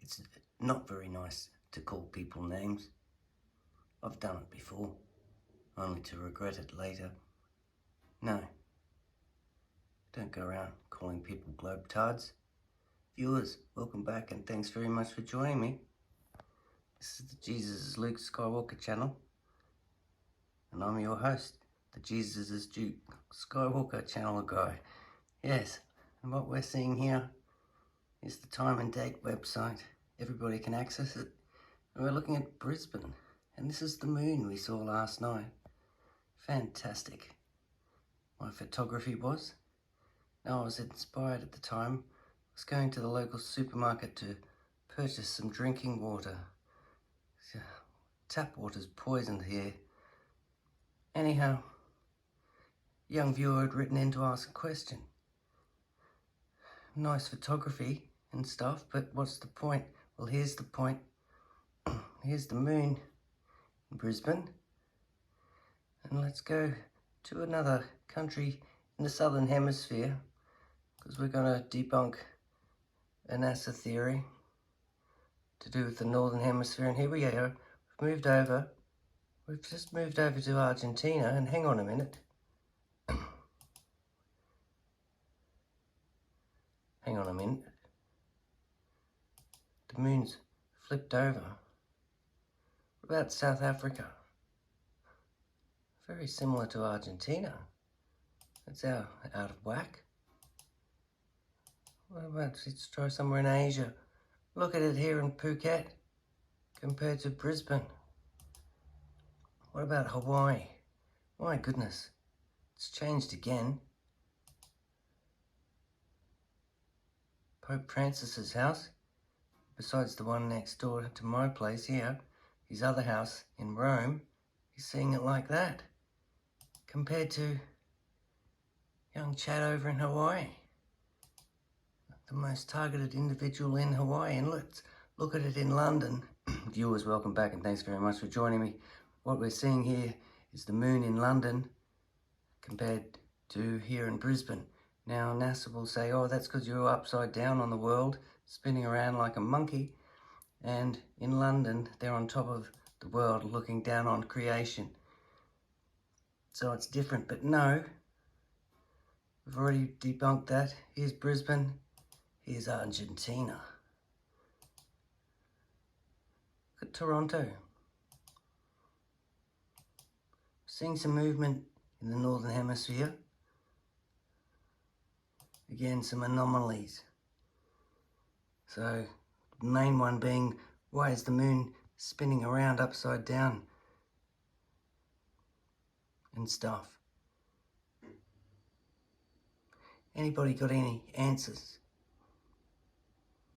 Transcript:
It's not very nice to call people names. I've done it before, only to regret it later. No, don't go around calling people globetards. Viewers, welcome back and thanks very much for joining me. This is the Jesus is Luke Skywalker channel, and I'm your host, the Jesus is Duke Skywalker channel guy. Yes, and what we're seeing here is the time and date website. Everybody can access it. And we're looking at Brisbane, and this is the moon we saw last night. Fantastic. My photography was. Now I was inspired at the time. I was going to the local supermarket to purchase some drinking water. Tap water's poisoned here. Anyhow, young viewer had written in to ask a question. Nice photography and stuff, but what's the point? Well, here's the point. Here's the moon in Brisbane. And let's go to another country in the southern hemisphere, because we're going to debunk a NASA theory to do with the northern hemisphere. And here we are. We've just moved over to Argentina, and hang on a minute. Hang on a minute. The moon's flipped over. What about South Africa? Very similar to Argentina. That's out of whack. What about, let's try somewhere in Asia. Look at it here in Phuket compared to Brisbane. What about Hawaii? My goodness, it's changed again. Pope Francis's house, besides the one next door to my place here, his other house in Rome, he's seeing it like that, compared to young Chad over in Hawaii, the most targeted individual in Hawaii. And let's look at it in London. Viewers, welcome back and thanks very much for joining me. What we're seeing here is the moon in London compared to here in Brisbane. Now NASA will say, oh, that's because you're upside down on the world, spinning around like a monkey. And in London, they're on top of the world looking down on creation. So it's different, but no, we've already debunked that. Here's Brisbane, here's Argentina. Look at Toronto. Seeing some movement in the northern hemisphere. Again, some anomalies. So the main one being, why is the moon spinning around upside down and stuff? Anybody got any answers?